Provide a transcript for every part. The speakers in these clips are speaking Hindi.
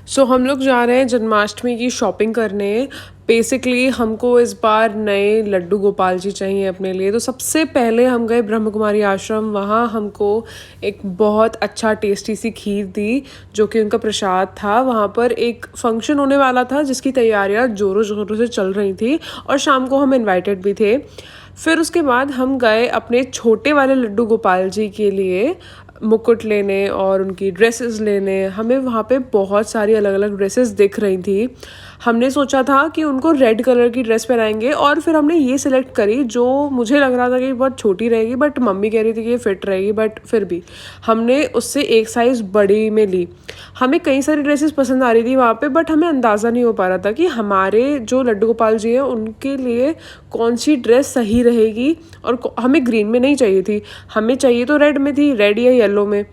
सो हम लोग जा रहे हैं जन्माष्टमी की शॉपिंग करने। बेसिकली हमको इस बार नए लड्डू गोपाल जी चाहिए अपने लिए। तो सबसे पहले हम गए ब्रह्म कुमारी आश्रम। वहाँ हमको एक बहुत अच्छा टेस्टी सी खीर दी जो कि उनका प्रसाद था। वहाँ पर एक फंक्शन होने वाला था जिसकी तैयारियाँ ज़ोरों ज़ोरों से चल रही थी और शाम को हम इनवाइटेड भी थे। फिर उसके बाद हम गए अपने छोटे वाले लड्डू गोपाल जी के लिए मुकुट लेने और उनकी ड्रेसेस लेने। हमें वहाँ पे बहुत सारी अलग अलग ड्रेसेस दिख रही थी। हमने सोचा था कि उनको रेड कलर की ड्रेस पहनाएंगे और फिर हमने ये सिलेक्ट करी जो मुझे लग रहा था कि बहुत छोटी रहेगी, बट मम्मी कह रही थी कि ये फिट रहेगी, बट फिर भी हमने उससे एक साइज़ बड़ी में ली। हमें कई सारी ड्रेसेस पसंद आ रही थी वहाँ पे, बट हमें अंदाज़ा नहीं हो पा रहा था कि हमारे जो लड्डू गोपाल जी हैं उनके लिए कौन सी ड्रेस सही रहेगी। और हमें ग्रीन में नहीं चाहिए थी, हमें चाहिए तो रेड में थी, रेड या येलो में।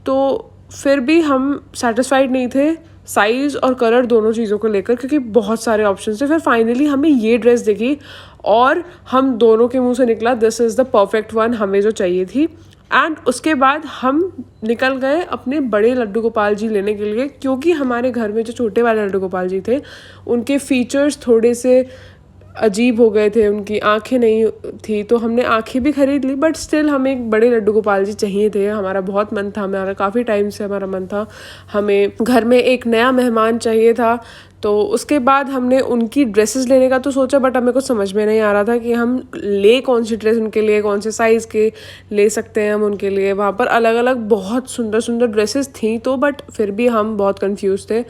तो फिर भी हम सेटिस्फाइड नहीं थे साइज़ और कलर दोनों चीज़ों को लेकर, क्योंकि बहुत सारे ऑप्शन थे। फिर फाइनली हमें ये ड्रेस दिखी और हम दोनों के मुंह से निकला this is the perfect one, हमें जो चाहिए थी। एंड उसके बाद हम निकल गए अपने बड़े लड्डू गोपाल जी लेने के लिए, क्योंकि हमारे घर में जो छोटे वाले लड्डू गोपाल जी थे उनके फीचर्स थोड़े से अजीब हो गए थे। उनकी आंखें नहीं थी तो हमने आंखें भी खरीद ली, बट स्टिल हमें एक बड़े लड्डू गोपाल जी चाहिए थे। हमारा बहुत मन था, हमारा काफ़ी टाइम से हमारा मन था, हमें घर में एक नया मेहमान चाहिए था। तो उसके बाद हमने उनकी ड्रेसेस लेने का तो सोचा, बट हमें कुछ समझ में नहीं आ रहा था कि हम ले कौन सी ड्रेस उनके लिए, कौन से साइज़ के ले सकते हैं हम उनके लिए। वहाँ पर अलग अलग बहुत सुंदर सुंदर ड्रेसेस थी तो, बट फिर भी हम बहुत कंफ्यूज थे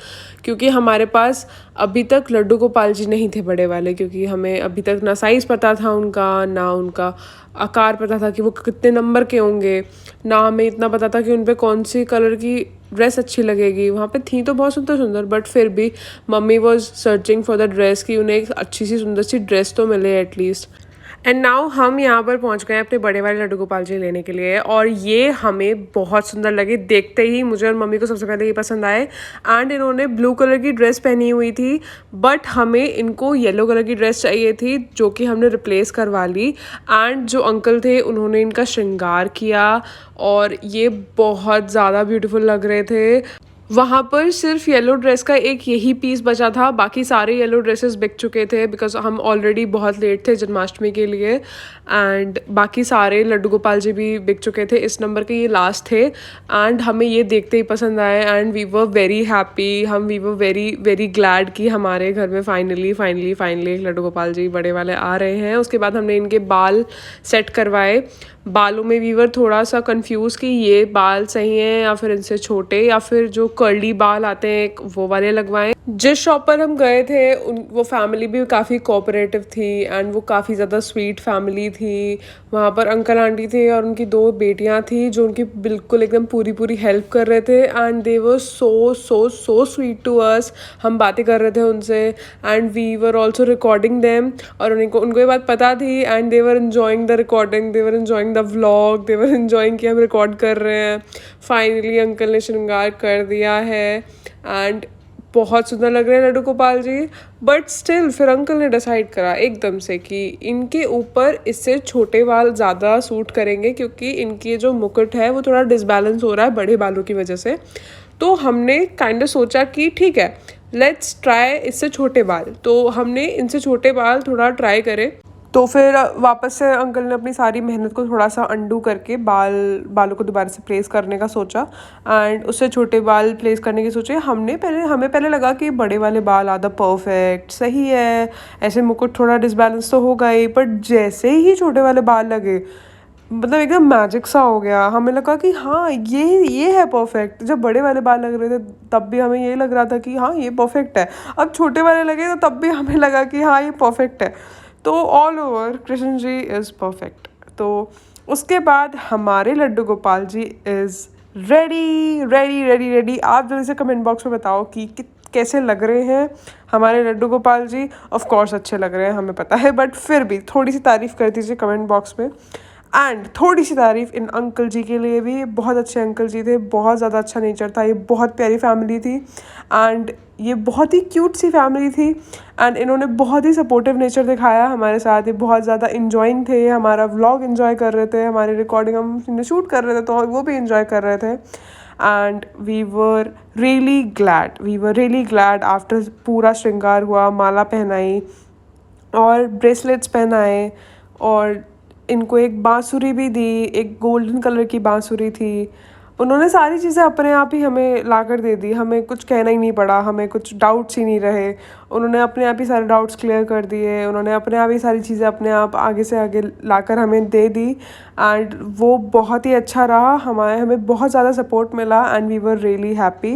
क्योंकि हमारे पास अभी तक लड्डू गोपाल जी नहीं थे बड़े वाले, क्योंकि हमें अभी तक ना साइज़ पता था उनका, ना उनका आकार पता था कि वो कितने नंबर के होंगे, ना हमें इतना पता था कि उन पे कौन सी कलर की ड्रेस अच्छी लगेगी। वहाँ पे थी तो बहुत सुंदर सुंदर, बट फिर भी mummy was searching for the dress कि उन्हें एक अच्छी सी सुंदर सी ड्रेस तो मिले एटलीस्ट। एंड नाउ हम यहाँ पर पहुँच गए अपने बड़े वाले लड्डू गोपाल जी लेने के लिए, और ये हमें बहुत सुंदर लगे। देखते ही मुझे और मम्मी को सबसे पहले ये पसंद आए। एंड इन्होंने ब्लू कलर की ड्रेस पहनी हुई थी, बट हमें इनको येलो कलर की ड्रेस चाहिए थी जो कि हमने रिप्लेस करवा ली। एंड जो अंकल थे उन्होंने इनका श्रृंगार किया और ये बहुत ज़्यादा ब्यूटीफुल लग रहे थे। वहाँ पर सिर्फ येलो ड्रेस का एक यही पीस बचा था, बाकी सारे येलो ड्रेसेस बिक चुके थे बिकॉज हम ऑलरेडी बहुत लेट थे जन्माष्टमी के लिए। एंड बाकी सारे लड्डू गोपाल जी भी बिक चुके थे, इस नंबर के ये लास्ट थे। एंड हमें ये देखते ही पसंद आए and we were very happy, we were very very glad कि हमारे घर में फाइनली फाइनली फाइनली एक लड्डू गोपाल जी बड़े वाले आ रहे हैं। उसके बाद हमने इनके बाल सेट करवाए। बालों में वीवर थोड़ा सा कंफ्यूज कि ये बाल सही हैं या फिर इनसे छोटे, या फिर जो कर्ली बाल आते हैं वो वाले लगवाएं। जिस शॉप पर हम गए थे वो फैमिली भी काफ़ी कोऑपरेटिव थी एंड वो काफ़ी ज़्यादा स्वीट फैमिली थी। वहाँ पर अंकल आंटी थे और उनकी 2 बेटियाँ थी जो उनकी बिल्कुल एकदम पूरी पूरी हेल्प कर रहे थे। And they were so so so sweet to us. हम बातें कर रहे थे उनसे and we were also recording them, और उनको ये बात पता थी and they were enjoying the recording, they were enjoying the vlog, they were enjoying कि हम रिकॉर्ड कर रहे हैं। फाइनली अंकल ने श्रृंगार कर दिया है एंड बहुत सुंदर लग रहे हैं लड्डू गोपाल जी। बट स्टिल फिर अंकल ने डिसाइड करा एकदम से कि इनके ऊपर इससे छोटे बाल ज़्यादा सूट करेंगे, क्योंकि इनकी जो मुकुट है वो थोड़ा डिसबैलेंस हो रहा है बड़े बालों की वजह से। तो हमने काइंड ऑफ सोचा कि ठीक है, लेट्स ट्राई इससे छोटे बाल। तो हमने इनसे छोटे बाल थोड़ा ट्राई करे। तो फिर वापस से अंकल ने अपनी सारी मेहनत को थोड़ा सा अंडू करके बालों को दोबारा से प्लेस करने का सोचा एंड उससे छोटे बाल प्लेस करने की सोचे। हमें पहले लगा कि बड़े वाले बाल आधा परफेक्ट सही है, ऐसे मुकुट थोड़ा डिसबैलेंस तो होगा ही, बट जैसे ही छोटे वाले बाल लगे मतलब एकदम मैजिक सा हो गया। हमें लगा कि हाँ ये है परफेक्ट। जब बड़े वाले बाल लग रहे थे तब भी हमें ये लग रहा था कि हाँ ये परफेक्ट है, अब छोटे वाले लगे तो तब भी हमें लगा कि हाँ ये परफेक्ट है। तो all over Krishna ji is perfect. तो उसके बाद हमारे Laddu Gopal ji is ready ready ready ready. आप जल्दी से कमेंट बॉक्स में बताओ कि कैसे लग रहे हैं हमारे लड्डू गोपाल जी। ऑफ कोर्स अच्छे लग रहे हैं, हमें पता है, बट फिर भी थोड़ी सी तारीफ़ कर दीजिए कमेंट बॉक्स में। एंड थोड़ी सी तारीफ़ इन अंकल जी के लिए भी, बहुत अच्छे अंकल जी थे, बहुत ज़्यादा अच्छा नेचर था, ये बहुत प्यारी फैमिली थी एंड ये बहुत ही क्यूट सी फैमिली थी। एंड इन्होंने बहुत ही सपोर्टिव नेचर दिखाया हमारे साथ। ये बहुत ज़्यादा इंजॉइंग थे, हमारा व्लॉग इन्जॉय कर रहे थे, हमारी रिकॉर्डिंग हम शूट कर रहे थे तो वो भी इन्जॉय कर रहे थे। And we were really glad after पूरा श्रृंगार हुआ, माला पहनाई और ब्रेसलेट्स पहनाए और इनको एक बांसुरी भी दी, एक गोल्डन कलर की बांसुरी थी। उन्होंने सारी चीज़ें अपने आप ही हमें ला कर दे दी, हमें कुछ कहना ही नहीं पड़ा, हमें कुछ डाउट्स ही नहीं रहे। उन्होंने अपने आप ही सारे डाउट्स क्लियर कर दिए, उन्होंने अपने आप ही सारी चीज़ें अपने आप आगे से आगे लाकर हमें दे दी एंड वो बहुत ही अच्छा रहा। हमें बहुत ज़्यादा सपोर्ट मिला and we were really happy.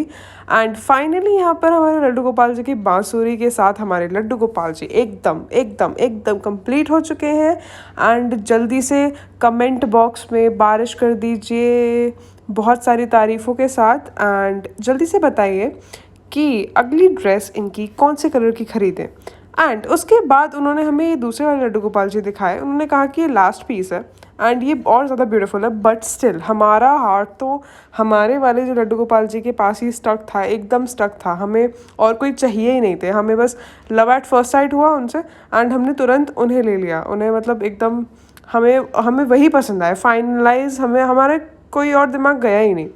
And finally यहाँ पर हमारे लड्डू गोपाल जी की बांसुरी के साथ हमारे लड्डू गोपाल जी एकदम एकदम एकदम कंप्लीट हो चुके हैं। एंड जल्दी से कमेंट बॉक्स में बारिश कर दीजिए बहुत सारी तारीफ़ों के साथ एंड जल्दी से बताइए कि अगली ड्रेस इनकी कौन से कलर की खरीदें। एंड उसके बाद उन्होंने हमें ये दूसरे वाले लड्डू गोपाल जी दिखाए। उन्होंने कहा कि ये लास्ट पीस है एंड ये और ज़्यादा ब्यूटीफुल है, बट स्टिल हमारा हार्ट तो हमारे वाले जो लड्डू गोपाल जी के पास ही स्टक था, एकदम स्टक था। हमें और कोई चाहिए ही नहीं थे, हमें बस लव एट फर्स्ट साइट हुआ उनसे एंड हमने तुरंत उन्हें ले लिया। उन्हें मतलब एकदम हमें वही पसंद आया, फाइनलाइज हमारे कोई और दिमाग गया ही नहीं।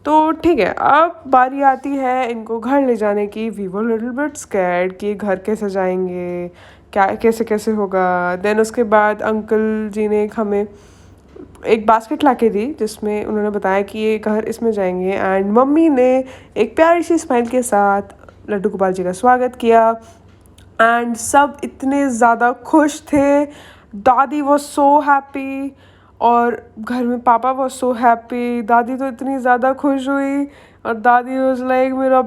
तो ठीक है, अब बारी आती है इनको घर ले जाने की। We were little bit scared कि घर कैसे जाएंगे, क्या कैसे कैसे होगा। देन उसके बाद अंकल जी ने हमें एक बास्केट ला के दी जिसमें उन्होंने बताया कि ये घर इसमें जाएंगे एंड मम्मी ने एक प्यारी सी स्माइल के साथ लड्डू गोपाल जी का स्वागत किया एंड सब इतने ज़्यादा खुश थे। दादी वॉज सो हैप्पी और घर में पापा वॉज सो हैप्पी। दादी तो इतनी ज़्यादा खुश हुई और दादी वॉज लाइक मेरा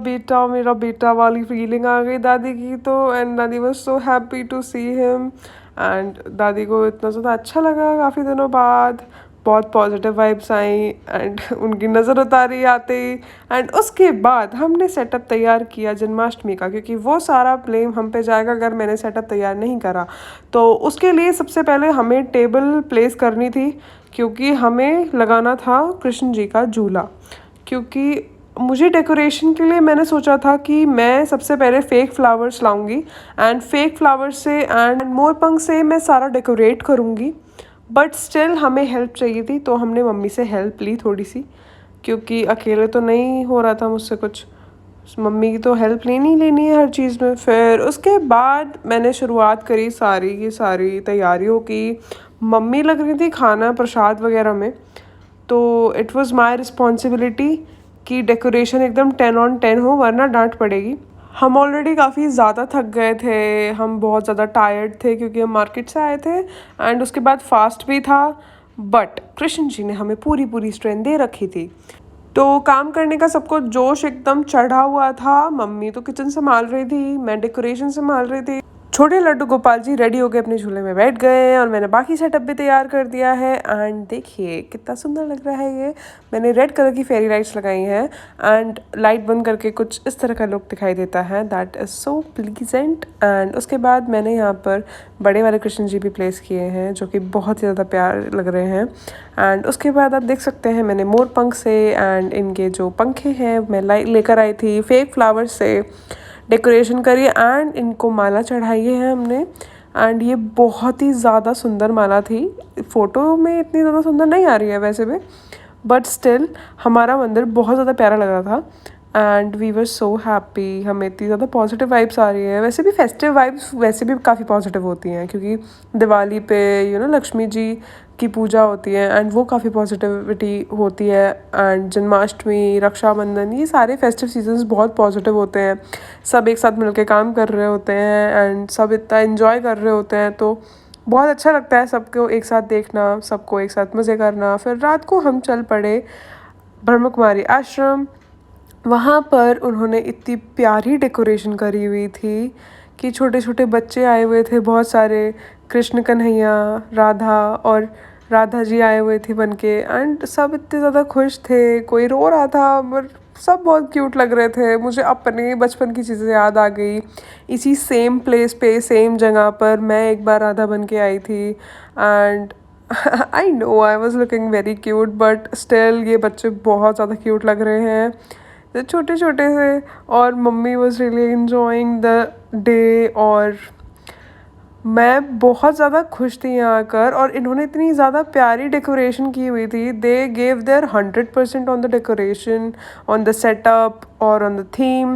बेटा वाली फीलिंग आ गई दादी की तो। And Dadi was so happy to see him and दादी को इतना ज़्यादा अच्छा लगा काफ़ी दिनों बाद। बहुत पॉजिटिव वाइब्स आई एंड उनकी नज़र उतारी आते ही। एंड उसके बाद हमने सेटअप तैयार किया जन्माष्टमी का, क्योंकि वो सारा ब्लेम हम पे जाएगा अगर मैंने सेटअप तैयार नहीं करा। तो उसके लिए सबसे पहले हमें टेबल प्लेस करनी थी, क्योंकि हमें लगाना था कृष्ण जी का झूला। क्योंकि मुझे डेकोरेशन के लिए मैंने सोचा था कि मैं सबसे पहले फेक फ्लावर्स लाऊंगी एंड फेक फ्लावर्स से एंड मोरपंख से मैं सारा डेकोरेट करूँगी। बट स्टिल हमें हेल्प चाहिए थी तो हमने मम्मी से हेल्प ली थोड़ी सी, क्योंकि अकेले तो नहीं हो रहा था मुझसे कुछ, मम्मी की तो हेल्प लेनी है हर चीज़ में। फिर उसके बाद मैंने शुरुआत करी सारी की सारी तैयारियों की। मम्मी लग रही थी खाना प्रसाद वगैरह में, तो इट वाज माय रिस्पॉन्सिबिलिटी कि डेकोरेशन एकदम 10 on 10 हो, वरना डांट पड़ेगी। हम ऑलरेडी काफ़ी ज़्यादा थक गए थे, हम बहुत ज़्यादा टायर्ड थे क्योंकि हम मार्केट से आए थे एंड उसके बाद फास्ट भी था। बट कृष्ण जी ने हमें पूरी स्ट्रेंथ दे रखी थी, तो काम करने का सबको जोश एकदम चढ़ा हुआ था। मम्मी तो किचन संभाल रही थी, मैं डेकोरेशन संभाल रही थी। छोटे लड्डू गोपाल जी रेडी होके अपने झूले में बैठ गए और मैंने बाकी सेटअप भी तैयार कर दिया है। एंड देखिए कितना सुंदर लग रहा है ये। मैंने रेड कलर की फेरी लाइट्स लगाई हैं एंड लाइट बंद करके कुछ इस तरह का लुक दिखाई देता है, that is so pleasant. And उसके बाद मैंने यहाँ पर बड़े वाले कृष्ण जी भी प्लेस किए हैं जो कि बहुत ही ज़्यादा प्यार लग रहे हैं। एंड उसके बाद आप देख सकते हैं मैंने मोर पंख से एंड इनके जो पंखे हैं मैं लेकर आई थी, फेक फ्लावर से डेकोरेशन करी एंड इनको माला चढ़ाई है हमने। एंड ये बहुत ही ज़्यादा सुंदर माला थी, फ़ोटो में इतनी ज़्यादा सुंदर नहीं आ रही है वैसे भी, बट स्टिल हमारा मंदिर बहुत ज़्यादा प्यारा लग रहा था and we were so happy. हमें इतनी ज़्यादा पॉजिटिव वाइब्स आ रही है। वैसे भी फेस्टिव वाइब्स वैसे भी काफ़ी पॉजिटिव होती हैं, क्योंकि दिवाली पे लक्ष्मी जी की पूजा होती है एंड वो काफ़ी पॉजिटिविटी होती है। एंड जन्माष्टमी, रक्षाबंधन, ये सारे फेस्टिव सीजन्स बहुत पॉजिटिव होते हैं। सब एक साथ मिलके काम कर रहे होते हैं एंड सब इतना एंजॉय कर रहे होते हैं, तो बहुत अच्छा लगता है सबको एक साथ देखना, सबको एक साथ मज़े करना। फिर रात को हम चल पड़े ब्रह्म कुमारी आश्रम। वहाँ पर उन्होंने इतनी प्यारी डेकोरेशन करी हुई थी कि छोटे छोटे बच्चे आए हुए थे बहुत सारे, कृष्ण कन्हैया, राधा और राधा जी आए हुए थे बनके एंड सब इतने ज़्यादा खुश थे। कोई रो रहा था पर सब बहुत क्यूट लग रहे थे। मुझे अपने बचपन की चीज़ें याद आ गई। इसी सेम प्लेस पे सेम जगह पर मैं एक बार राधा बन के आई थी and I know I was looking very cute, but still ये बच्चे बहुत ज़्यादा क्यूट लग रहे हैं, छोटे छोटे से। और mummy was really enjoying the day और मैं बहुत ज़्यादा खुश थी यहाँ आकर और इन्होंने इतनी ज़्यादा प्यारी डेकोरेशन की हुई थी। They gave there 100% on the decoration, on the setup और ऑन द थीम।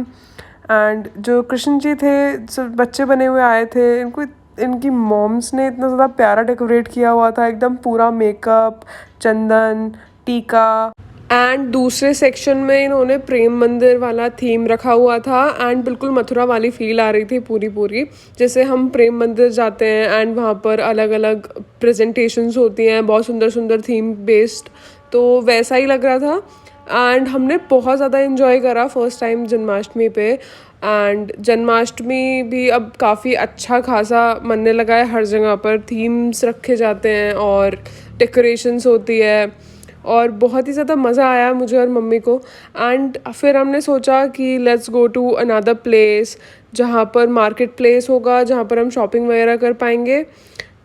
एंड जो कृष्ण जी थे, जो बच्चे बने हुए आए थे, इनको इनकी मॉम्स ने इतना ज़्यादा प्यारा डेकोरेट किया हुआ था, एकदम पूरा मेकअप, चंदन, टीका। एंड दूसरे सेक्शन में इन्होंने प्रेम मंदिर वाला थीम रखा हुआ था एंड बिल्कुल मथुरा वाली फील आ रही थी पूरी पूरी, जैसे हम प्रेम मंदिर जाते हैं एंड वहाँ पर अलग अलग प्रेजेंटेशंस होती हैं बहुत सुंदर सुंदर थीम बेस्ड, तो वैसा ही लग रहा था। एंड हमने बहुत ज़्यादा इन्जॉय करा फर्स्ट टाइम जन्माष्टमी पे। एंड जन्माष्टमी भी अब काफ़ी अच्छा खासा मनने लगा है, हर जगह पर थीम्स रखे जाते हैं और डेकोरेशंस होती है और बहुत ही ज़्यादा मज़ा आया मुझे और मम्मी को। एंड फिर हमने सोचा कि let's go to another place जहाँ पर मार्केट प्लेस होगा, जहाँ पर हम शॉपिंग वगैरह कर पाएंगे।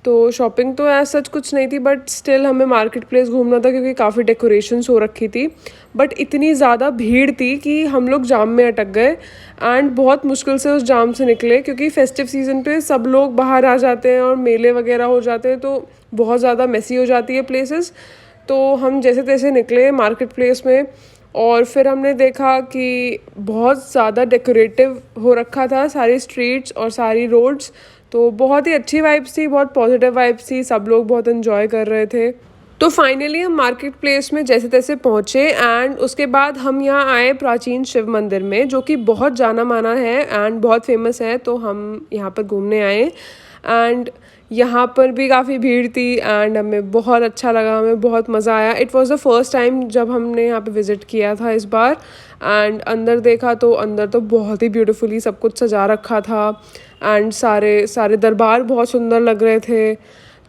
तो शॉपिंग तो ऐसा सच कुछ नहीं थी, बट स्टिल हमें मार्केट प्लेस घूमना था क्योंकि काफ़ी डेकोरेशंस हो रखी थी। बट इतनी ज़्यादा भीड़ थी कि हम लोग जाम में अटक गए एंड बहुत मुश्किल से उस जाम से निकले, क्योंकि फेस्टिव सीज़न पे सब लोग बाहर आ जाते हैं और मेले वगैरह हो जाते हैं, तो बहुत ज़्यादा मेसी हो जाती है प्लेसेस। तो हम जैसे तैसे निकले मार्केट प्लेस में और फिर हमने देखा कि बहुत ज़्यादा डेकोरेटिव हो रखा था सारी स्ट्रीट्स और सारी रोड्स, तो बहुत ही अच्छी वाइब्स थी, बहुत पॉजिटिव वाइब्स थी, सब लोग बहुत इन्जॉय कर रहे थे। तो फाइनली हम मार्केट प्लेस में जैसे तैसे पहुँचे एंड उसके बाद हम यहाँ आए प्राचीन शिव मंदिर में, जो कि बहुत जाना माना है एंड बहुत फेमस है, तो हम यहाँ पर घूमने आए। एंड यहाँ पर भी काफ़ी भीड़ थी एंड हमें बहुत अच्छा लगा, हमें बहुत मज़ा आया। It was the first time जब हमने यहाँ पे विज़िट किया था इस बार। एंड अंदर देखा तो अंदर तो बहुत ही ब्यूटीफुली सब कुछ सजा रखा था एंड सारे सारे दरबार बहुत सुंदर लग रहे थे।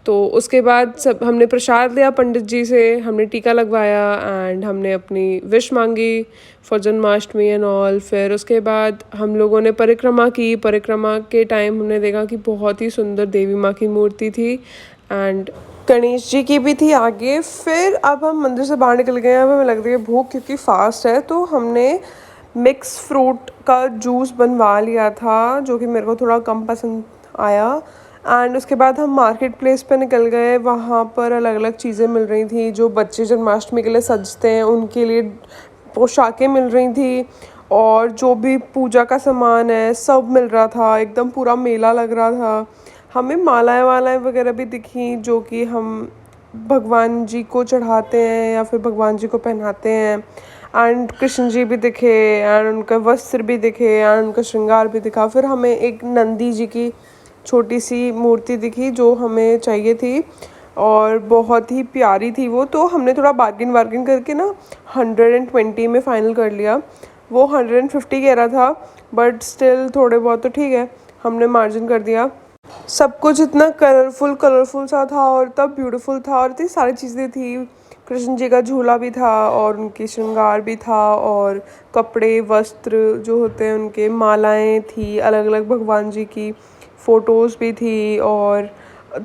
तो उसके बाद सब हमने प्रसाद लिया पंडित जी से, हमने टीका लगवाया एंड हमने अपनी विश मांगी फॉर जन्माष्टमी एंड ऑल। फिर उसके बाद हम लोगों ने परिक्रमा की। परिक्रमा के टाइम हमने देखा कि बहुत ही सुंदर देवी माँ की मूर्ति थी एंड गणेश जी की भी थी आगे। फिर अब हम मंदिर से बाहर निकल गए हैं, अब हमें लग रही है भूख क्योंकि फास्ट है, तो हमने मिक्स फ्रूट का जूस बनवा लिया था जो कि मेरे को थोड़ा कम पसंद आया। एंड उसके बाद हम मार्केट प्लेस पे निकल गए, वहाँ पर अलग अलग चीज़ें मिल रही थी जो बच्चे जन्माष्टमी के लिए सजते हैं उनके लिए पोशाकें मिल रही थी और जो भी पूजा का सामान है सब मिल रहा था, एकदम पूरा मेला लग रहा था। हमें मालाएं वालाएं वगैरह भी दिखी जो कि हम भगवान जी को चढ़ाते हैं या फिर भगवान जी को पहनाते हैं। एंड कृष्ण जी भी दिखे एंड उनका वस्त्र भी दिखे एंड उनका श्रृंगार भी दिखा। फिर हमें एक नंदी जी की छोटी सी मूर्ति दिखी जो हमें चाहिए थी और बहुत ही प्यारी थी वो, तो हमने थोड़ा बार्गिन वार्गिन करके ना 120 में फ़ाइनल कर लिया। वो 150 कह रहा था, बट स्टिल थोड़े बहुत तो ठीक है, हमने मार्जिन कर दिया। सब कुछ इतना कलरफुल कलरफुल सा था और तब ब्यूटीफुल था और इतनी सारी चीज़ें थी। कृष्ण जी का झूला भी था और उनकी श्रृंगार भी था और कपड़े वस्त्र जो होते हैं उनके, मालाएं थी अलग अलग भगवान जी की, फ़ोटोज़ भी थी और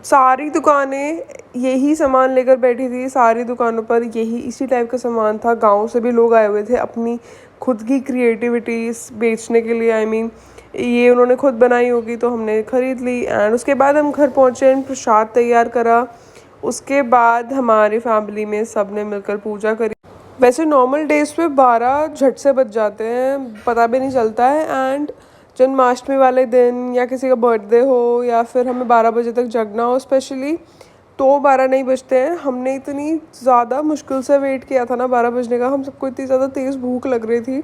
सारी दुकानें यही सामान लेकर बैठी थी। सारी दुकानों पर यही इसी टाइप का सामान था। गांव से भी लोग आए हुए थे अपनी खुद की क्रिएटिविटीज़ बेचने के लिए। आई मीन ये उन्होंने खुद बनाई होगी तो हमने ख़रीद ली। एंड उसके बाद हम घर पहुँचे एंड प्रसाद तैयार करा। उसके बाद हमारी फैमिली में सब ने मिलकर पूजा करी। वैसे नॉर्मल डेज़ पे 12 झट से बज जाते हैं, पता भी नहीं चलता है। एंड जन्माष्टमी वाले दिन या किसी का बर्थडे हो या फिर हमें 12 बजे तक जगना हो स्पेशली, तो 12 नहीं बजते हैं। हमने इतनी ज़्यादा मुश्किल से वेट किया था ना 12 बजने का, हम सबको इतनी ज़्यादा तेज़ भूख लग रही थी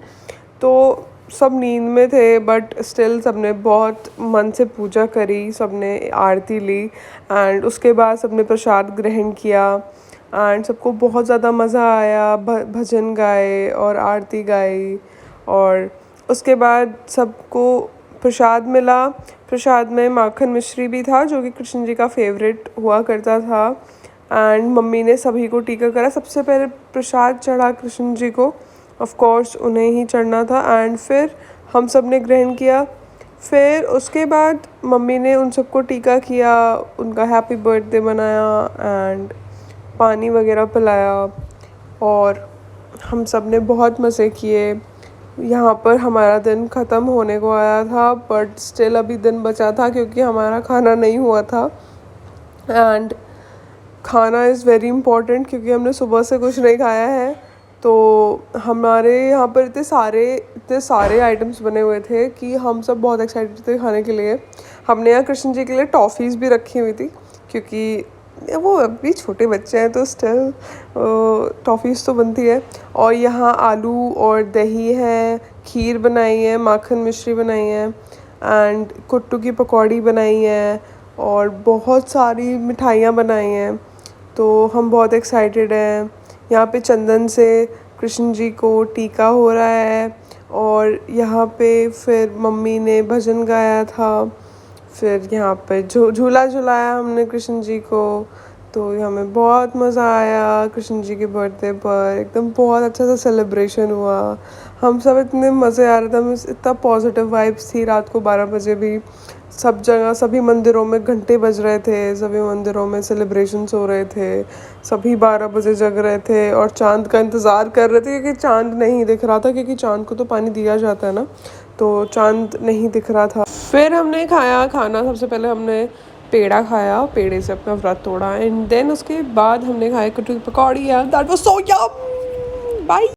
तो सब नींद में थे, बट स्टिल सबने बहुत मन से पूजा करी, सबने आरती ली एंड उसके बाद सबने प्रसाद ग्रहण किया एंड सबको बहुत ज़्यादा मज़ा आया। भजन गाए और आरती गाई और उसके बाद सबको प्रसाद मिला। प्रसाद में माखन मिश्री भी था जो कि कृष्ण जी का फेवरेट हुआ करता था। एंड मम्मी ने सभी को टीका करा। सबसे पहले प्रसाद चढ़ा कृष्ण जी को, ऑफ कोर्स उन्हें ही चढ़ना था एंड फिर हम सब ने ग्रहण किया। फिर उसके बाद मम्मी ने उन सबको टीका किया, उनका हैप्पी बर्थडे मनाया एंड पानी वगैरह पिलाया और हम सब ने बहुत मज़े किए। यहाँ पर हमारा दिन ख़त्म होने को आया था, बट स्टिल अभी दिन बचा था क्योंकि हमारा खाना नहीं हुआ था। एंड खाना इज़ वेरी इम्पॉर्टेंट क्योंकि हमने सुबह से कुछ नहीं खाया है। तो हमारे यहाँ पर इतने सारे आइटम्स बने हुए थे कि हम सब बहुत एक्साइटेड थे खाने के लिए। हमने यहाँ कृष्ण जी के लिए टॉफ़ीज़ भी रखी हुई थी क्योंकि वो अभी छोटे बच्चे हैं तो स्टिल टॉफ़ीज़ तो बनती है। और यहाँ आलू और दही है, खीर बनाई है, माखन मिश्री बनाई है एंड कुट्टू की पकौड़ी बनाई है और बहुत सारी मिठाइयाँ बनाई हैं। तो हम बहुत एक्साइटेड हैं। यहाँ पे चंदन से कृष्ण जी को टीका हो रहा है और यहाँ पे फिर मम्मी ने भजन गाया था। फिर यहाँ पे झूला झुलाया हमने कृष्ण जी को। तो हमें बहुत मज़ा आया कृष्ण जी के बर्थडे पर, एकदम बहुत अच्छा सा सेलिब्रेशन हुआ। हम सब इतने मज़े आ रहे थे, हमें इतना पॉजिटिव वाइब्स थी। रात को 12 बजे भी सब जगह सभी मंदिरों में घंटे बज रहे थे, सभी मंदिरों में सेलिब्रेशंस हो रहे थे, सभी 12 बजे जग रहे थे और चाँद का इंतज़ार कर रहे थे क्योंकि चाँद नहीं दिख रहा था, क्योंकि चाँद को तो पानी दिया जाता है ना, तो चाँद नहीं दिख रहा था। फिर हमने खाया खाना। सबसे पहले हमने पेड़ा खाया, पेड़े से अपना व्रत तोड़ा एंड देन उसके बाद हमने खाया कटू की पकौड़ी। That was so yum. Bye.